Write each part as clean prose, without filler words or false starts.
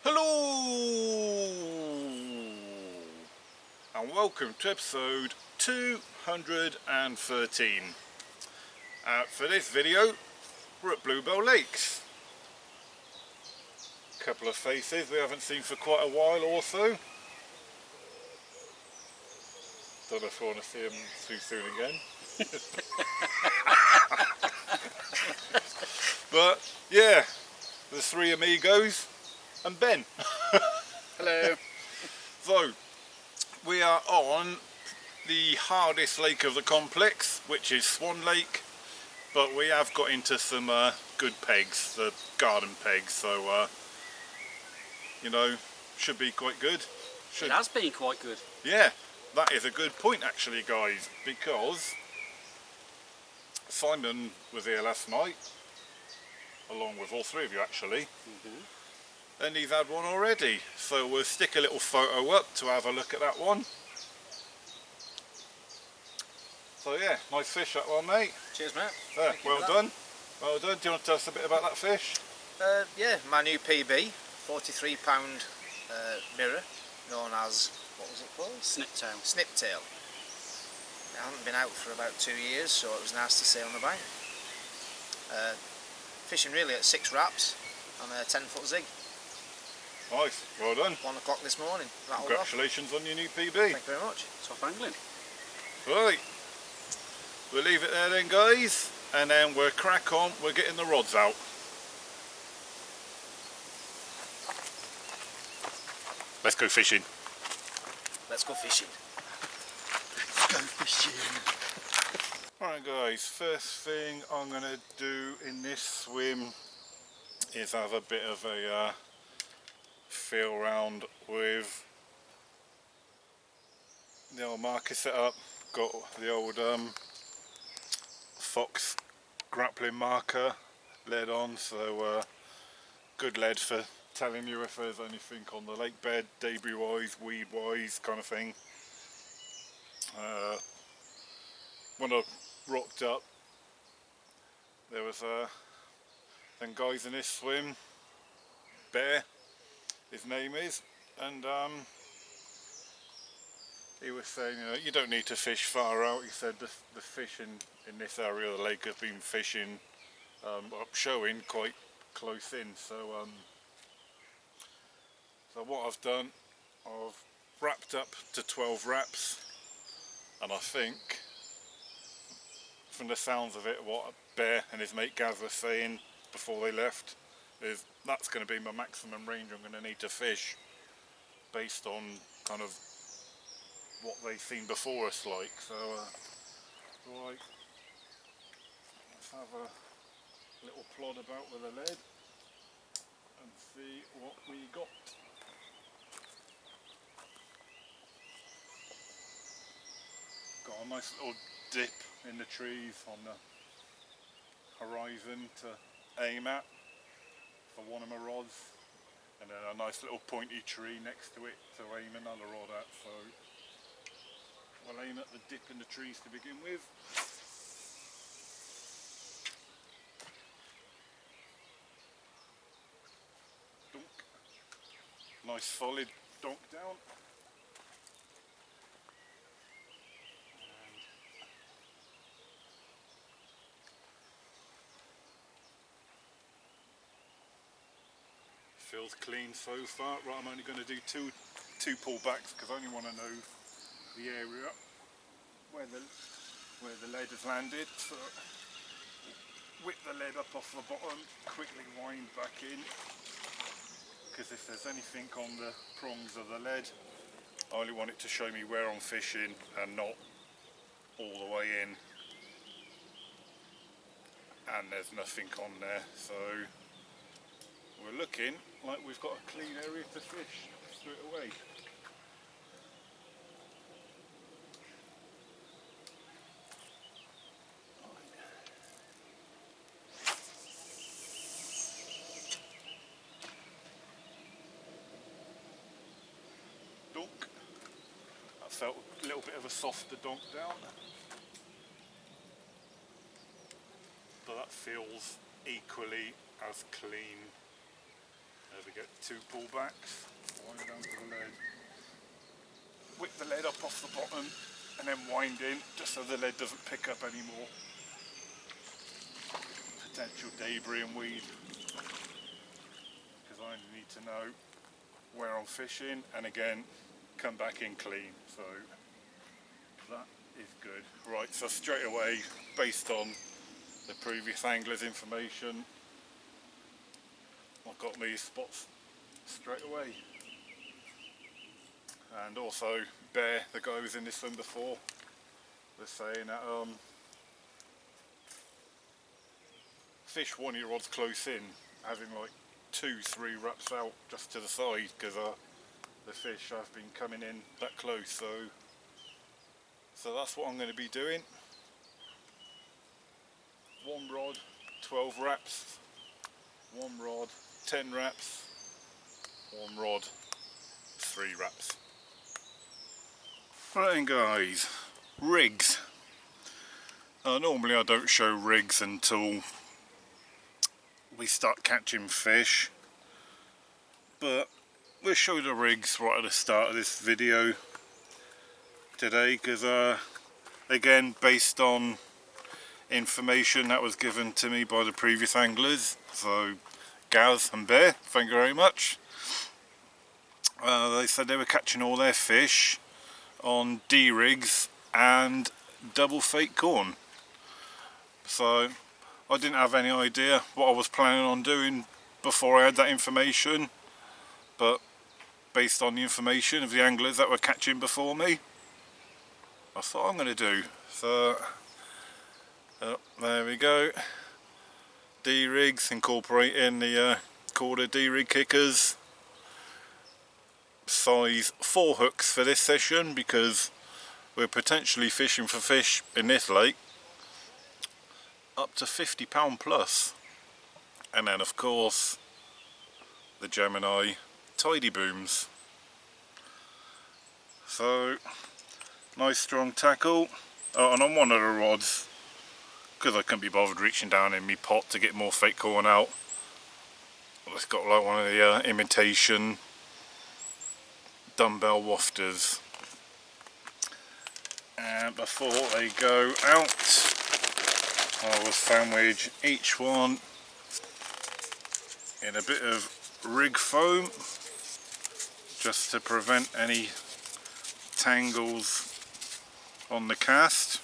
Hello and welcome to episode 213. For this video we're at Bluebell Lakes. A couple of faces we haven't seen for quite a while or so. Don't know if I want to see them too soon again. But yeah, the three amigos and Ben. Hello. So we are on the hardest lake of the complex, which is Swan Lake, but we have got into some good pegs, the garden pegs, so you know, should be quite good. It has been quite good. Yeah, that is a good point actually, guys, because Simon was here last night, along with all three of you actually. And he's had one already, so we'll stick a little photo up to have a look at that one. So yeah, nice fish that one, mate. Cheers, mate. Well done. Well done. Do you want to tell us a bit about that fish? Yeah, my new PB, 43 pound mirror, known as, what was it called? Sniptail. Sniptail. It hasn't been out for about 2 years, so it was nice to see on the bank. Fishing really at 6 wraps on a 10-foot zig. Nice, well done. 1 o'clock this morning. Rattled Congratulations on your new PB. off. Thank you very much. Top angling. Right, we'll leave it there then, guys, and then we'll crack on. We're getting the rods out. Let's go fishing. Let's go fishing. Let's go fishing. Alright guys, first thing I'm going to do in this swim is have a bit of a feel around with the old marker set up. Got the old Fox grappling marker lead on, so good lead for telling you if there's anything on the lake bed, debris wise, weed wise kind of thing. When I rocked up, there was them guys in this swim, Bear his name is, and he was saying, you know, you don't need to fish far out. He said the fish in this area of the lake have been fishing showing quite close in, so what I've done, I've wrapped up to 12 wraps, and I think from the sounds of it, what Bear and his mate Gaz were saying before they left is that's going to be my maximum range I'm going to need to fish, based on kind of what they've seen before us, like. So right, let's have a little plod about with the lead and see what we got. Got a nice little dip in the trees on the horizon to aim at for one of my rods, and then a nice little pointy tree next to it to aim another rod at. So we'll aim at the dip in the trees to begin with. Donk. Nice solid donk down. Feels clean so far. Right, I'm only going to do two pullbacks because I only want to know the area where the lead has landed. So whip the lead up off the bottom, quickly wind back in, because if there's anything on the prongs of the lead, I only want it to show me where I'm fishing and not all the way in, and there's nothing on there. So we're looking like we've got a clean area to fish straight away. Donk. That felt a little bit of a softer donk down, but that feels equally as clean as we get 2 pullbacks, wind down to the lead, whip the lead up off the bottom and then wind in just so the lead doesn't pick up any more potential debris and weed, because I only need to know where I'm fishing and again come back in clean, so that is good. Right, so straight away, based on the previous angler's information, I've got me spots straight away. And also Bear, the guy who was in this one before, was saying that fish 1 year rods close in, having like 2-3 wraps out just to the side, because the fish have been coming in that close, so that's what I'm going to be doing. 1 rod 12 wraps, 1 rod 10 wraps, 1 rod 3 wraps. Right then guys, rigs. Normally I don't show rigs until we start catching fish, but we'll show the rigs right at the start of this video today, because again, based on information that was given to me by the previous anglers, so Gaz and Bear, thank you very much. They said they were catching all their fish on D rigs and double fake corn, so I didn't have any idea what I was planning on doing before I had that information, but based on the information of the anglers that were catching before me, that's what I'm going to do. So there we go, D rigs, incorporating the quarter D rig kickers, size 4 hooks for this session, because we're potentially fishing for fish in this lake up to £50 plus, and then of course the Gemini tidy booms. So nice strong tackle, and on one of the rods, because I couldn't be bothered reaching down in my pot to get more fake corn out, it's got like one of the imitation dumbbell wafters, and before they go out I will sandwich each one in a bit of rig foam just to prevent any tangles on the cast.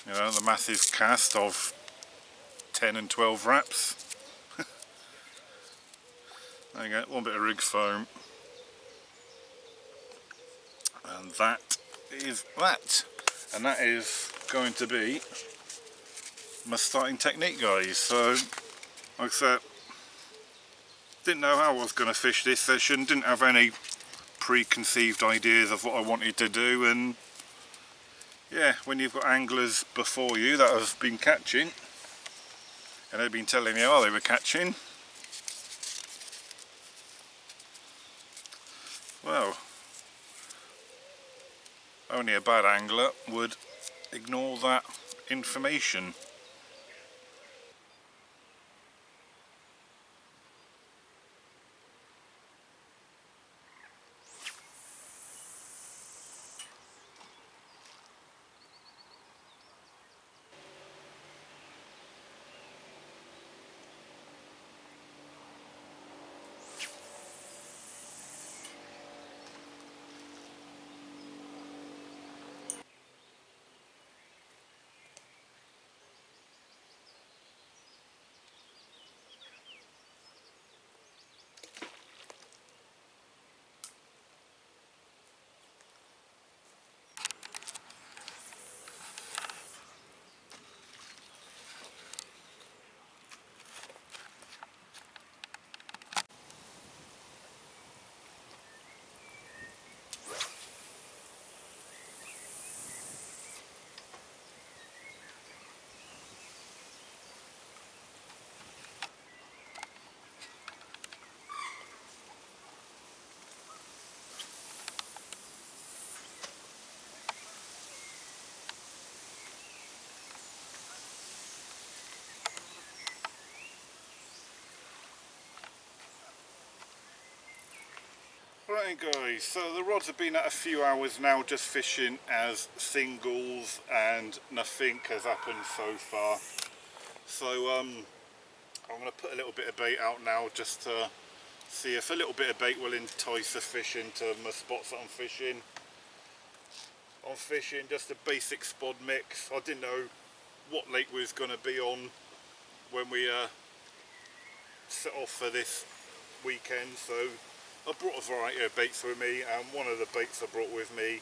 You know, the massive cast of 10 and 12 wraps. There you go, one bit of rig foam, and that is that, and that is going to be my starting technique, guys. So like I said, didn't know how I was going to fish this session, didn't have any preconceived ideas of what I wanted to do, and yeah, when you've got anglers before you that have been catching and they've been telling you how they were catching, well, only a bad angler would ignore that information. Morning guys, so the rods have been at a few hours now just fishing as singles and nothing has happened so far. So I'm going to put a little bit of bait out now just to see if a little bit of bait will entice the fish into my spots that I'm fishing. I'm fishing just a basic spod mix. I didn't know what lake we was going to be on when we set off for this weekend, so I brought a variety of baits with me, and one of the baits I brought with me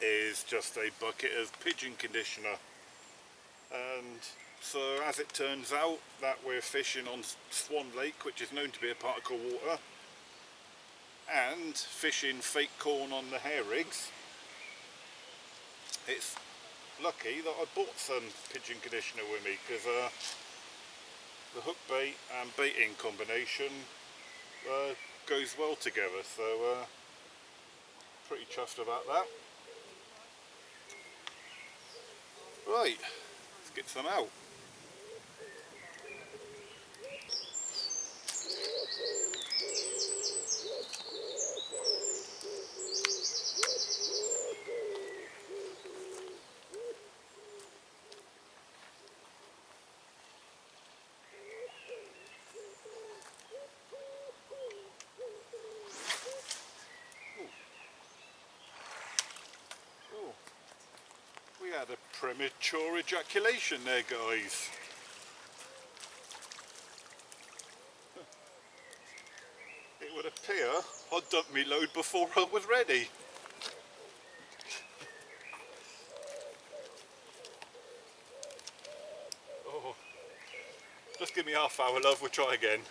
is just a bucket of pigeon conditioner. And so as it turns out that we're fishing on Swan Lake, which is known to be a particle water, and fishing fake corn on the hair rigs, it's lucky that I bought some pigeon conditioner with me, because the hook bait and baiting combination goes well together, so pretty chuffed about that. Right, let's get some out. We had a premature ejaculation there, guys. It would appear I dumped me load before I was ready. Oh, just give me half hour, love, we'll try again.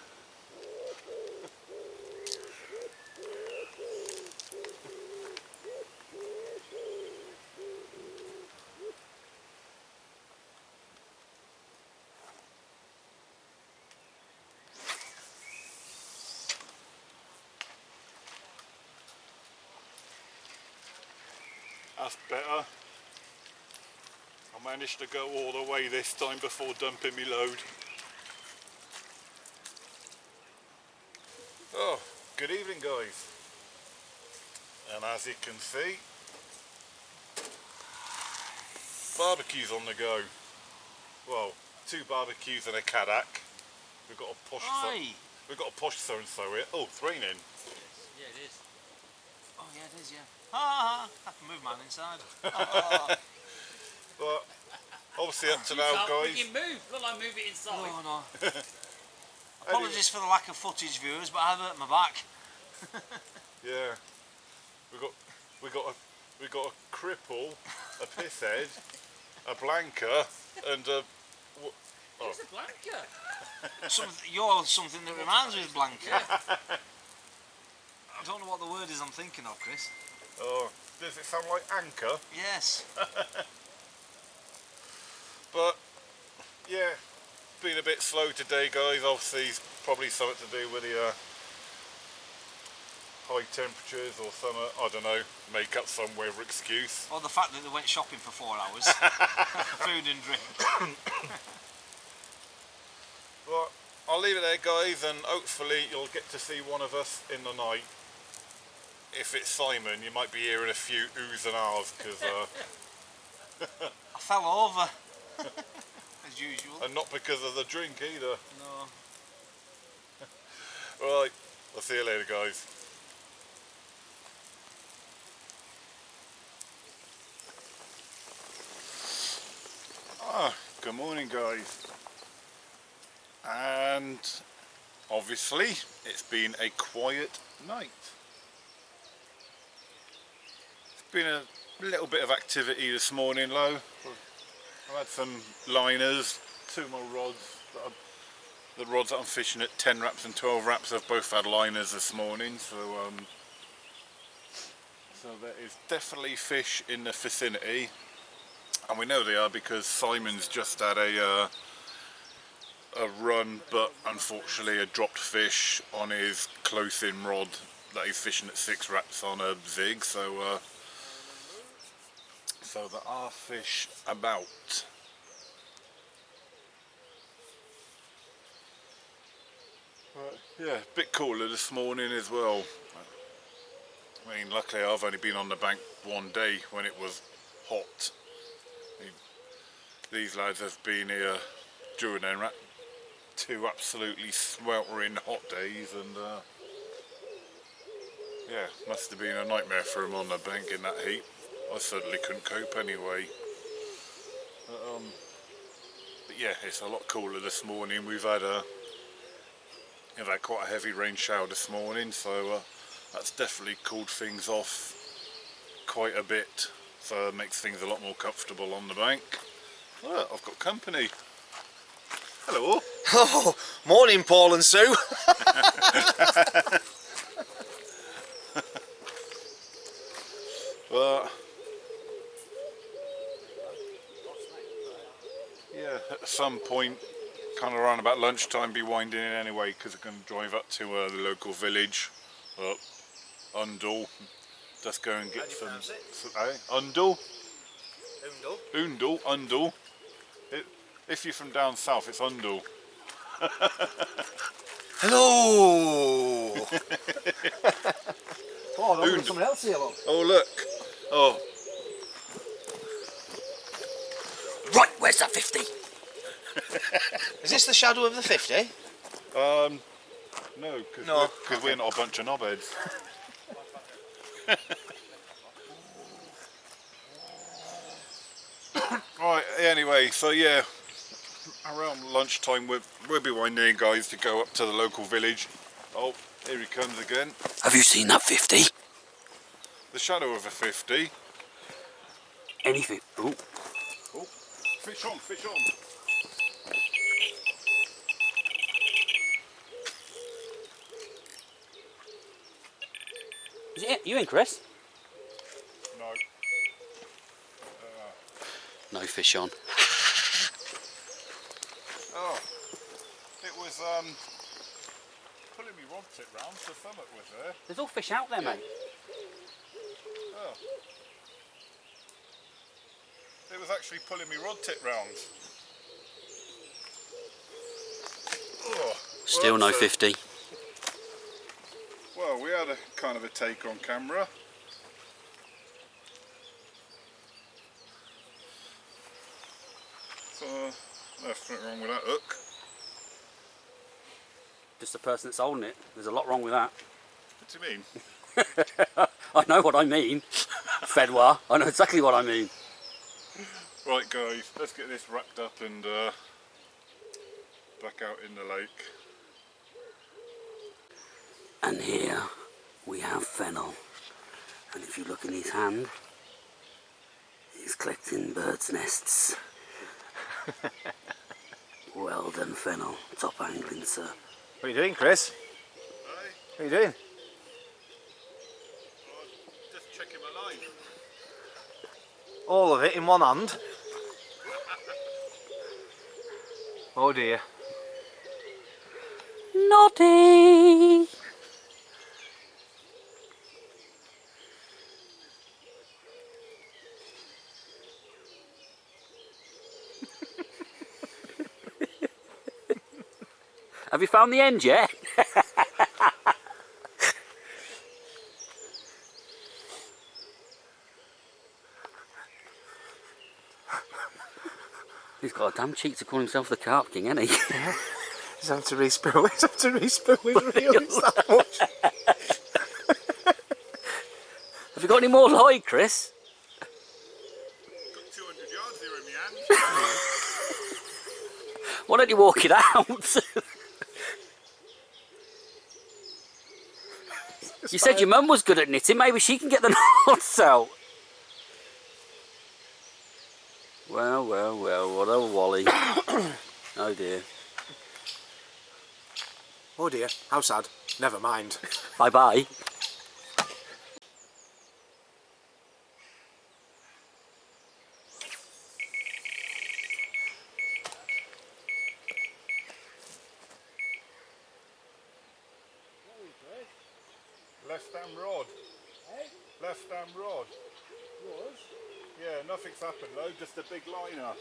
That's better. I managed to go all the way this time before dumping me load. Oh, good evening guys. And as you can see, barbecue's on the go. Well, 2 barbecues and a Cadillac. We've got a posh so-and-so here. Oh, it's raining. Yeah, it is. Oh yeah, it is, yeah. I can move mine inside. But obviously up to now, guys. You move. Look, I move it inside. Oh no. Apologies for the lack of footage, viewers, but I've hurt my back. Yeah, we got a cripple, a pisshead, a blanker, and a. It's a blanker. You're something that reminds me of Blanca. I don't know what the word is I'm thinking of, Chris. Oh, does it sound like anchor? Yes. But yeah, been a bit slow today, guys. Obviously, it's probably something to do with the high temperatures or some, I don't know, make up some weather excuse. Or the fact that they went shopping for 4 hours. Food and drink. But I'll leave it there, guys, and hopefully you'll get to see one of us in the night. If it's Simon, you might be hearing a few oohs and ahs, because I fell over. As usual. and not because of the drink either. No. Right, I'll see you later, guys. Good morning, guys. And obviously it's been a quiet night. It's been a little bit of activity this morning, Lo. I've had some liners, 2 more rods. The rods that I'm fishing at 10 wraps and 12 wraps have both had liners this morning, so there is definitely fish in the vicinity, and we know they are because Simon's just had a run, but unfortunately a dropped fish on his close-in rod that he's fishing at 6 wraps on a zig, so there are fish about. But yeah, a bit cooler this morning as well. I mean, luckily I've only been on the bank one day when it was hot. I mean, these lads have been here during their two absolutely sweltering hot days, and yeah, must have been a nightmare for them on the bank in that heat. I certainly couldn't cope anyway. But yeah, it's a lot cooler this morning. We've had quite a heavy rain shower this morning, so that's definitely cooled things off quite a bit. So it makes things a lot more comfortable on the bank. Look, I've got company. Hello. Oh, morning, Paul and Sue. But yeah, at some point, kind of around about lunchtime, be winding in anyway, because I'm going to drive up to the local village, Undle. Just go and get some. Undle. Undle. If you're from down south, it's Undle. Hello. Oh, there's someone else here, look. Oh look. Oh. Right, where's that 50? Is this the shadow of the 50? No, because we're not a bunch of knobheads. Right, anyway, so yeah, around lunchtime we'll be winding, guys, to go up to the local village. Oh, here he comes again. Have you seen that 50? The shadow of a 50. Anything? Oh. Oh, fish on, fish on. Is it you in, Chris? No. No fish on. Oh, it was pulling me rod tip round, so something was there. There's all fish out there, mate. Oh. It was actually pulling me rod tip round. Oh, Still well, no 50. Well, we had a kind of a take on camera. So, nothing wrong with that hook. Just the person that's holding it. There's a lot wrong with that. What do you mean? I know what I mean. Fedwa, I know exactly what I mean. Right guys, let's get this wrapped up and back out in the lake. And here we have Fennel. And if you look in his hand, he's collecting birds' nests. Well done, Fennel. Top angling, sir. What are you doing, Chris? Hey, What are you doing? just checking my line. All of it in one hand. Oh dear. Naughty! Have you found the end yet? He's got a damn cheek to call himself the Carp King, hasn't he? Yeah. He's having to re-spool. He's having to re-spool his reel. It's that much. Have you got any more lie, Chris? Got 200 yards here in my hand. Why don't you walk it out? You said your mum was good at knitting, maybe she can get the knots out. Well, well, well, what a wally. Oh dear. Oh dear, how sad. Never mind. Bye bye. Left hand rod. Left hand rod. Yours? Yeah, nothing's happened though, just a big liner.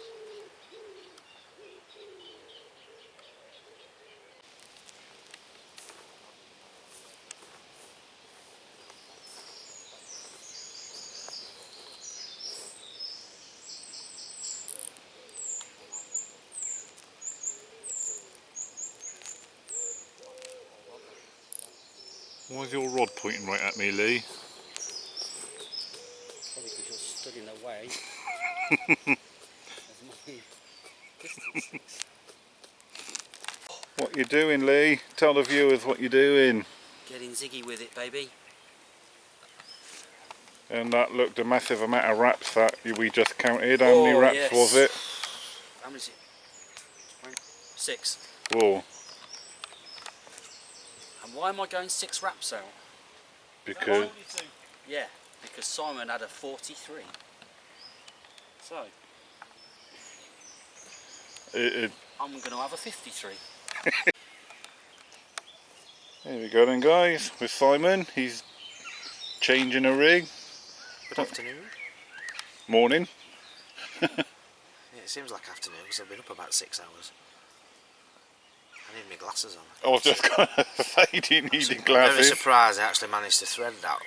Why is your rod pointing right at me, Lee? Probably because you're stood in the way. Of my distances. What you doing, Lee? Tell the viewers what you're doing. Getting ziggy with it, baby. And that looked a massive amount of wraps that we just counted. How many wraps yes. was it? How many is it? 6. Whoa. And why am I going 6 wraps out? Because Yeah, because Simon had a 43. So I'm going to have a 53. there we go then, guys, with Simon. He's changing a rig. Good afternoon. Morning. Yeah, it seems like afternoon because I've been up about 6 hours. I need my glasses on. I was just going to say, do you need your I'm very glasses? surprised I actually managed to thread that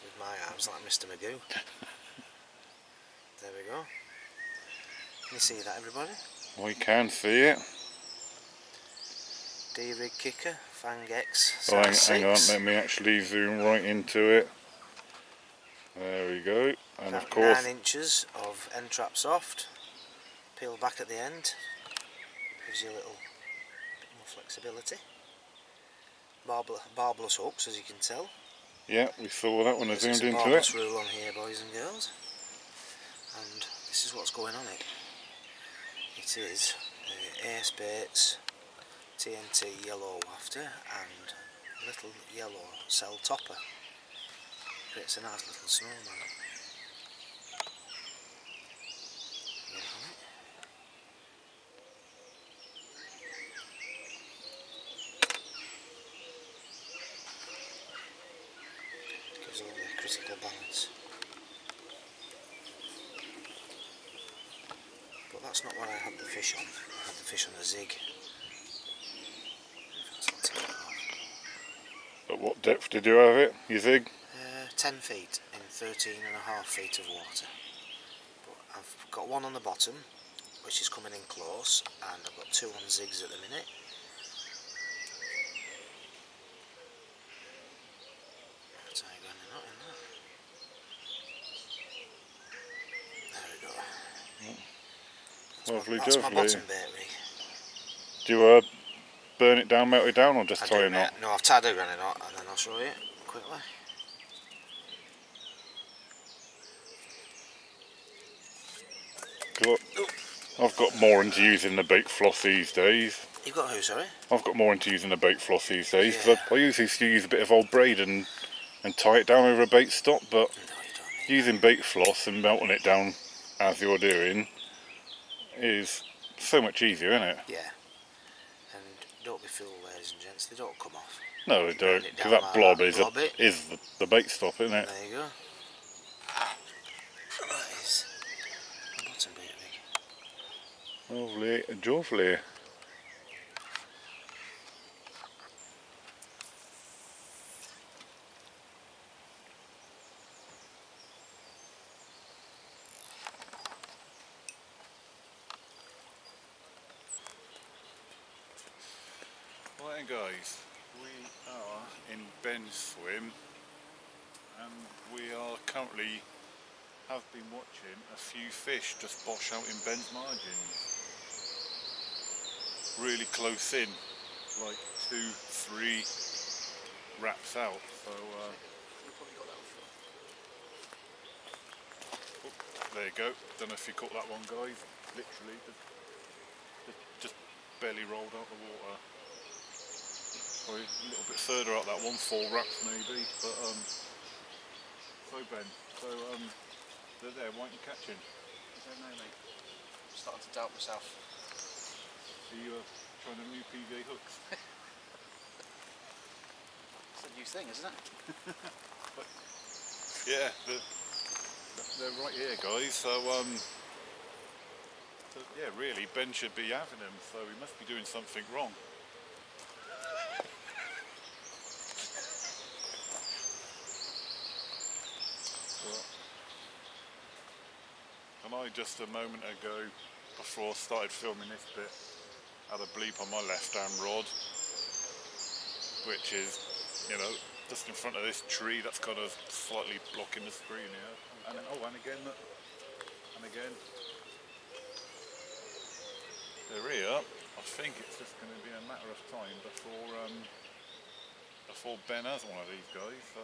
with my arms like Mr. Magoo. There we go. Can you see that, everybody? We can see it. D-rig kicker, Fang X, Oh, size hang on, 6. let me actually zoom right into it. There we go. And of course, 9 inches of end trap soft. Peel back at the end. Gives you a little bit more flexibility. Barbless hooks, as you can tell. yeah, we saw that when I There's zoomed a into barbless it. rule on here, boys and girls. And this is what's going on it. It is Ace Baits TNT yellow wafter and little yellow cell topper. Creates a nice little snowman. Get on it. Gives a lovely critical balance. But that's not what I had the fish on. I had the fish on a zig. I'll take it off. At what depth did you have it, you zig? 10 feet in 13.5 feet of water. But I've got one on the bottom, which is coming in close, and I've got 2 on zigs at the minute. That's how you got a knot in there. There we go. Lovely, That's my lovely. bottom bait rig. Do you burn it down, melt it down, or just I tie do, a knot? mate. No, I've tied a granny knot, and then I'll show you quickly. I've got more into using the bait floss these days. You've got who, sorry? I've got more into using the bait floss these days. 'Cause Yeah. I usually used to use a bit of old braid and tie it down over a bait stop, but No, you don't need using bait floss and melting it down as you're doing is so much easier, isn't it? Yeah. And don't be fooled, ladies and gents, they don't come off. No, they You burn don't, it because down that like blob that, is, blob it. is the bait stop, isn't it? There you go. That is my bottom bait rig. Lovely, lovely. Right then, guys, we are in Ben's swim, and we are currently have been watching a few fish just bosh out in Ben's margins. Really close in, like 2, 3 wraps out. So there you go. Don't know if you caught that one, guys. Literally, just barely rolled out the water. Probably a little bit further out that one, 4 wraps maybe. But so Ben, they're there. Why aren't you catching? I don't know, mate. I'm starting to doubt myself. Are you trying a new PVA hooks? It's a new thing, isn't it? But, yeah, they're right here, guys. So yeah, really, Ben should be having them. So he must be doing something wrong. And I just a moment ago, before I started filming this bit, had a bleep on my left hand rod, which is you know, just in front of this tree that's kind of slightly blocking the screen here. And and again, look. And again. They're here. I think it's just going to be a matter of time before Ben has one of these guys. So.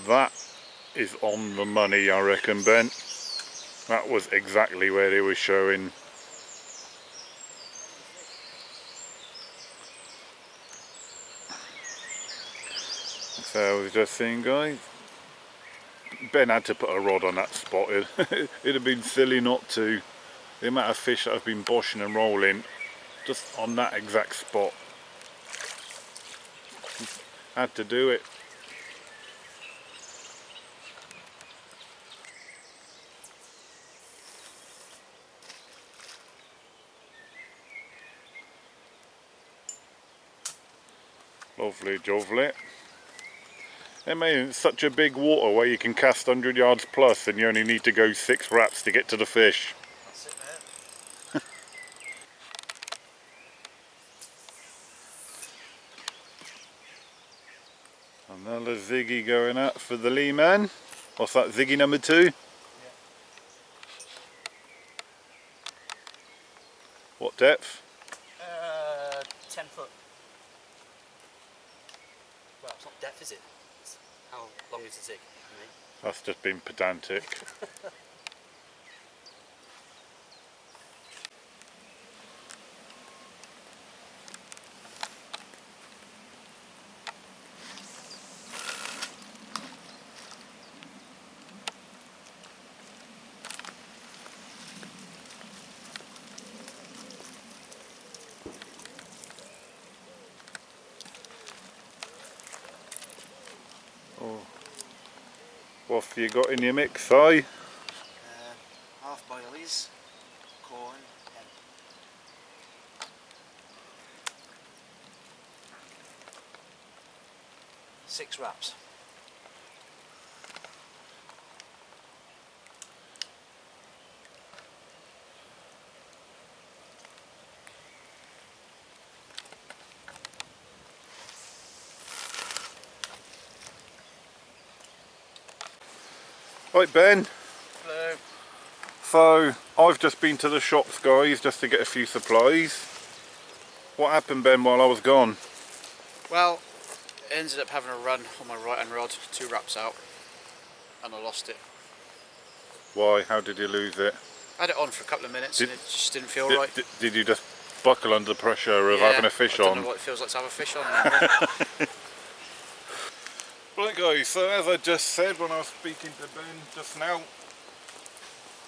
That is on the money, I reckon, Ben. That was exactly where they were showing. So I was just saying, guys, Ben had to put a rod on that spot. It'd have been silly not to. The amount of fish that have been boshing and rolling just on that exact spot. Had to do it. Lovely, jovely. I mean, it's such a big water where you can cast 100 yards plus and you only need to go 6 wraps to get to the fish. That's it, mate. Another ziggy going out for the lee man. What's that, ziggy number 2? Yeah. What depth? 10 foot. Well, it's not depth, is it? It's how long is the zig? That's just been pedantic. What have you got in your mix, Si? Half boilies, corn, and 6 wraps. Right, Ben. Hello. So, I've just been to the shops, guys, just to get a few supplies. What happened, Ben, while I was gone? Well, I ended up having a run on my right hand rod, 2 wraps out, and I lost it. Why? How did you lose it? I had it on for a couple of minutes and it just didn't feel right. Did you just buckle under the pressure of having a fish I on? don't know what it feels like to have a fish on anymore. Right, guys, so as I just said when I was speaking to Ben just now,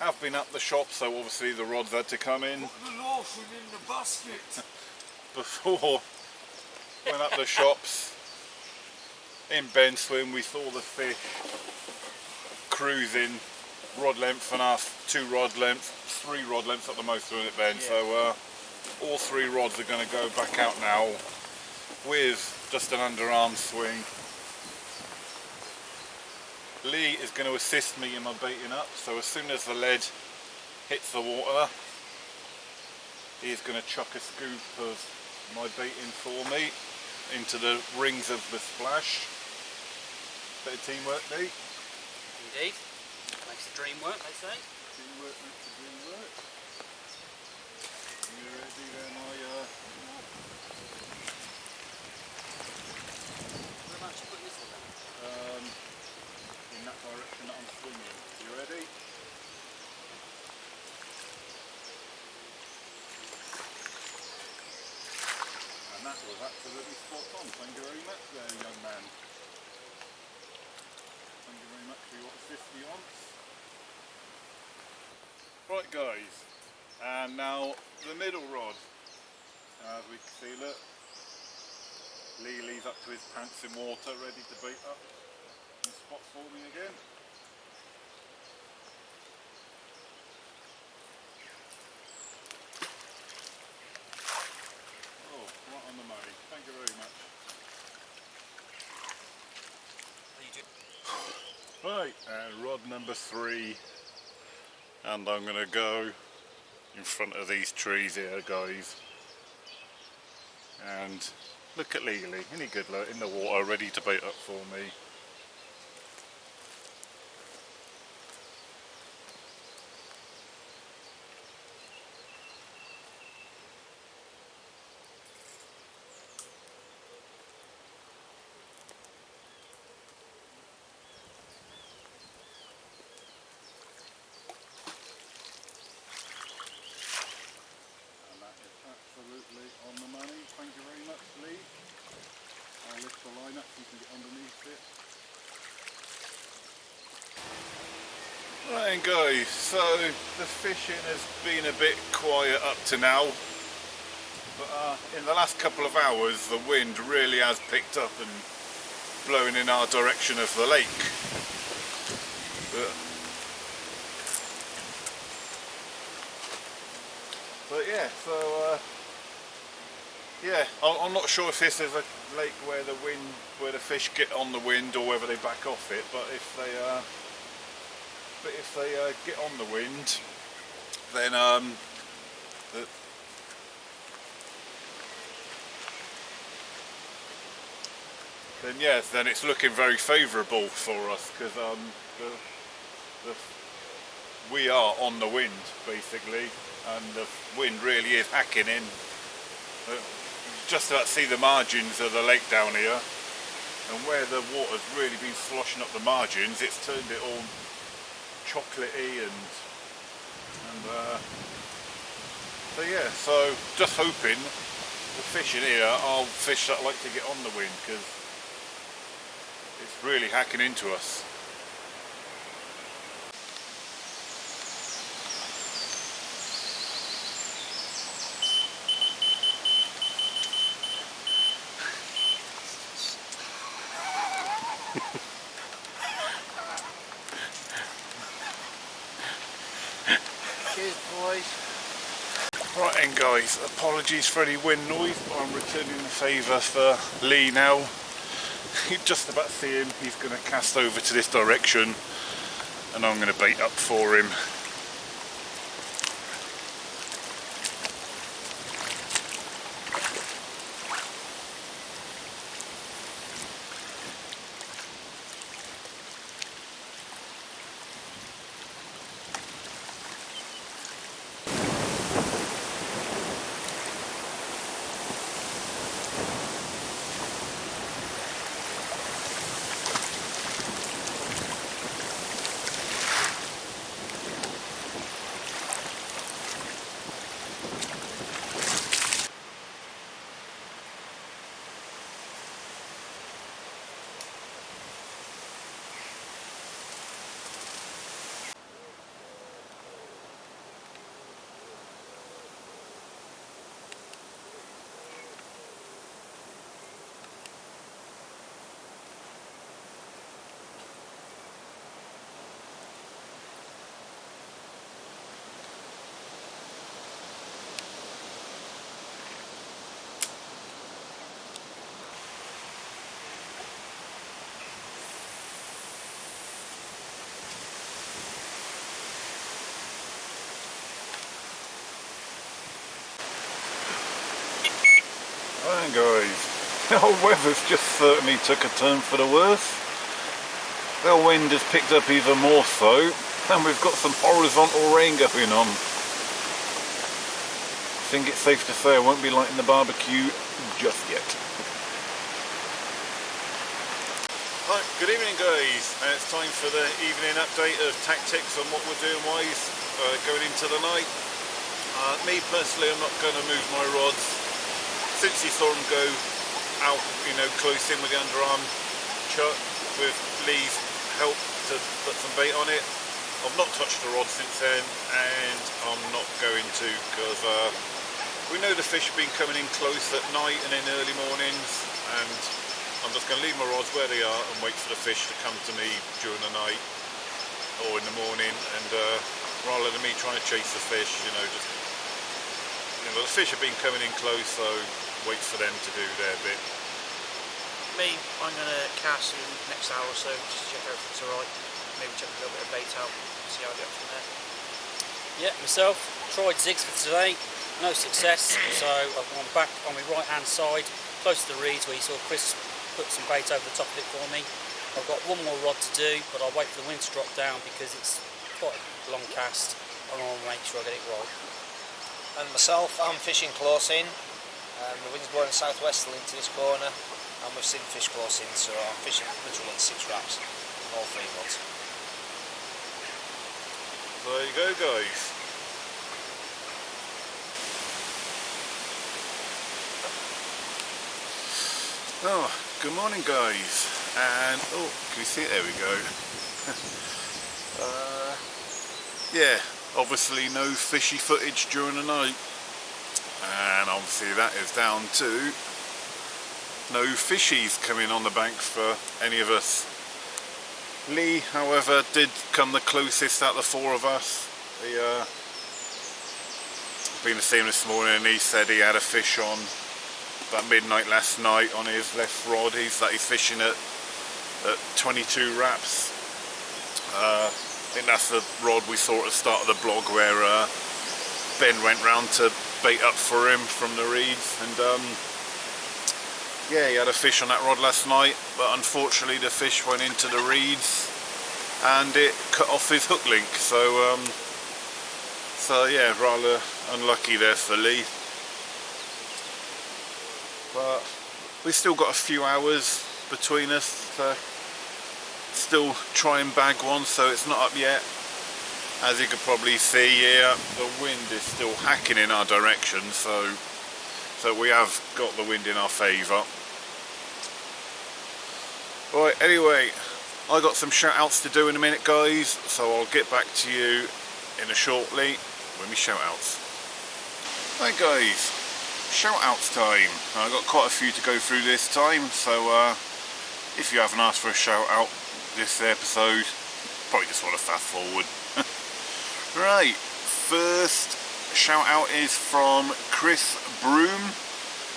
I've been at the shop, so obviously the rods had to come in. Put the loaf within the basket. Before went up the shops in Ben Swim, we saw the fish cruising rod length and half, 2 rod lengths, 3 rod lengths at the most, with it, Ben. Yeah. So all 3 rods are going to go back out now with just an underarm swing. Lee is going to assist me in my baiting up, so as soon as the lead hits the water, he's going to chuck a scoop of my baiting for me into the rings of the splash. Bit of teamwork, Lee. Indeed. Makes the dream work, they say. Teamwork makes the dream work. You ready then? Whereabouts you putting this one down? In that direction that I'm swinging. You ready? And that was absolutely spot on. Thank you very much there, young man. Thank you very much for your assistance. Right, guys, and now the middle rod. As we can see, look, Lee's up to his pants in water, ready to bait up. Spot for me again. Oh, right on the money. Thank you very much. Right, and rod number 3, and I'm going to go in front of these trees here, guys. And look at Lily, isn't he good, look, in the water, ready to bait up for me. Absolutely on the money, thank you very much, Lee. I'll lift the line up so you can get underneath it. Right guys, so the fishing has been a bit quiet up to now, but in the last couple of hours the wind really has picked up and blowing in our direction of the lake. But yeah, so yeah, I'm not sure if this is a lake where the fish get on the wind or whether they back off it. But if they get on the wind, then yes, then it's looking very favourable for us because we are on the wind basically, and the wind really is hacking in. Just about see the margins of the lake down here, and where the water's really been sloshing up the margins, it's turned it all chocolatey and so yeah, so just hoping the fish in here are fish that like to get on the wind because it's really hacking into us. Cheers, boys. Right then guys, apologies for any wind noise, but I'm returning the favour for Lee now. You just about see him, he's going to cast over to this direction and I'm going to bait up for him. Right guys, our weather's just certainly took a turn for the worse. The wind has picked up even more so, and we've got some horizontal rain going on. I think it's safe to say I won't be lighting the barbecue just yet. Right, good evening guys, it's time for the evening update of tactics on what we're doing wise going into the night. Me personally, I'm not going to move my rods. Since you saw them go out, close in with the underarm chuck with Lee's help to put some bait on it, I've not touched the rod since then, and I'm not going to, because we know the fish have been coming in close at night and in early mornings, and I'm just going to leave my rods where they are and wait for the fish to come to me during the night or in the morning, and rather than me trying to chase the fish, the fish have been coming in close, so wait for them to do their bit. Me, I'm going to cast in the next hour or so just to check everything's alright. maybe chuck a little bit of bait out and see how I get from there. Yeah, myself, tried zigs for today, no success, so I've gone back on my right hand side, close to the reeds where you saw Chris put some bait over the top of it for me. I've got one more rod to do, but I'll wait for the wind to drop down because it's quite a long cast and I want to make sure I get it right. And myself, I'm fishing close in. The wind's blowing southwesterly into this corner, and we've seen fish close in, so I'm fishing literally at 6 wraps, all 3 rods. There you go, guys. Oh, good morning, guys. And oh, can you see it? There we go. Yeah, obviously no fishy footage during the night, and obviously that is down to no fishies coming on the bank for any of us. Lee, however, did come the closest out of the 4 of us. He been to see him this morning, and he said he had a fish on about midnight last night on his left rod. He's fishing at 22 wraps. I think that's the rod we saw at the start of the blog where Ben went round to bait up for him from the reeds, and yeah, he had a fish on that rod last night, but unfortunately the fish went into the reeds and it cut off his hook link, so yeah, rather unlucky there for Lee. But we've still got a few hours between us to still try and bag one, so it's not up yet. As you can probably see here, the wind is still hacking in our direction, so we have got the wind in our favour. Right, anyway, I got some shout outs to do in a minute, guys, so I'll get back to you in a shortly with me shout outs. Right, guys, shout outs time. I've got quite a few to go through this time, so if you haven't asked for a shout out this episode, probably just want to fast forward. Right, first shout out is from Chris Broom,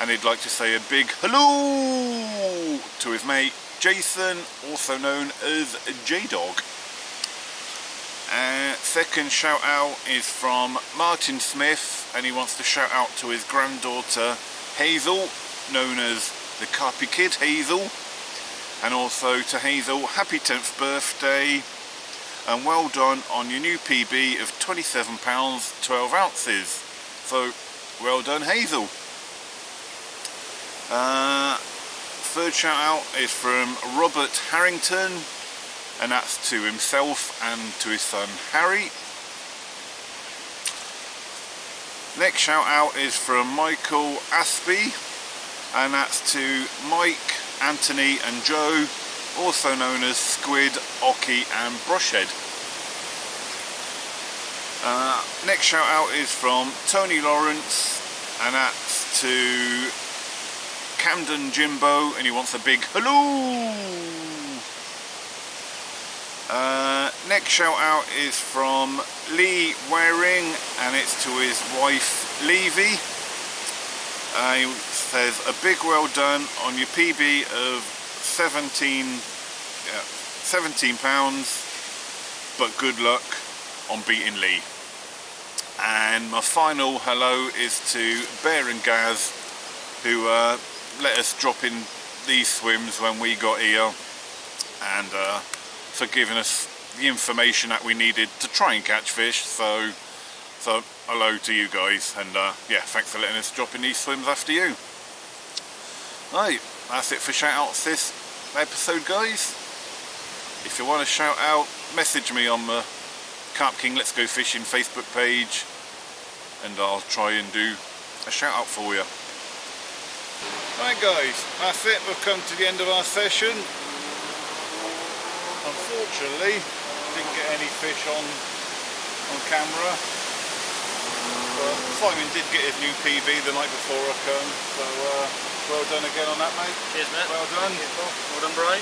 and he'd like to say a big hello to his mate Jason, also known as J-Dog. Second shout out is from Martin Smith, and he wants to shout out to his granddaughter Hazel, known as the Carpy Kid Hazel, and also to Hazel, happy 10th birthday, and well done on your new PB of 27 pounds 12 ounces. So well done, Hazel. Third shout out is from Robert Harrington, and that's to himself and to his son Harry. Next shout out is from Michael Aspey, and that's to Mike, Anthony and Joe, also known as Squid, Ocky and Brushhead. Next shout out is from Tony Lawrence, and that's to Camden Jimbo, and he wants a big hello. Next shout out is from Lee Waring, and it's to his wife Levy. He says a big well done on your PB of 17 pounds, but good luck on beating Lee. And my final hello is to Bear and Gaz, who let us drop in these swims when we got here, and for giving us the information that we needed to try and catch fish. So hello to you guys, and yeah, thanks for letting us drop in these swims after you. Right, that's it for shout outs this episode, guys. If you want to shout out, message me on the Carp King Let's Go Fishing Facebook page, and I'll try and do a shout out for you. Right, guys, that's it. We've come to the end of our session. Unfortunately, didn't get any fish on camera, but Simon did get his new PB the night before I come, so well done again on that, mate. Cheers, mate. Well done. Well done, Brian.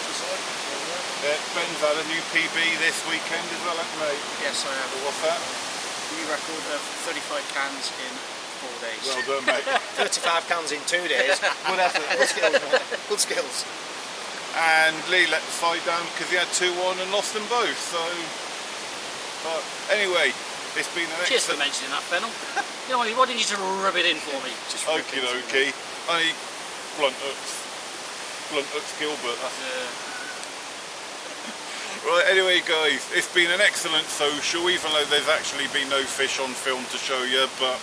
Ben's had a new PB this weekend as well, hasn't he, mate? Yes, I have. What's that? New record of 35 cans in 4 days. Well done, mate. 35 cans in 2 days. Good effort, good skills, mate. Good skills. and Lee let the side down because he had 2 on and lost them both. So, but anyway, it's been an Cheers for excellent. mentioning that, Fennel. You know, why didn't you just rub it in for me? Just Okie dokie. Only blunt hooks Gilbert. Right, anyway guys, it's been an excellent social, even though there's actually been no fish on film to show you, but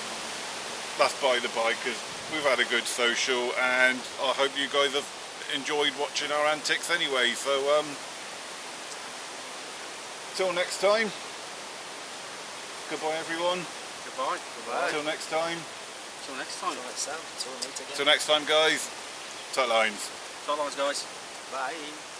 that's by the by because we've had a good social and I hope you guys have enjoyed watching our antics anyway. So till next time, goodbye everyone. Goodbye. Till next time. Till next time. Until we meet again. Till next time guys, tight lines. Tight lines, guys. Bye.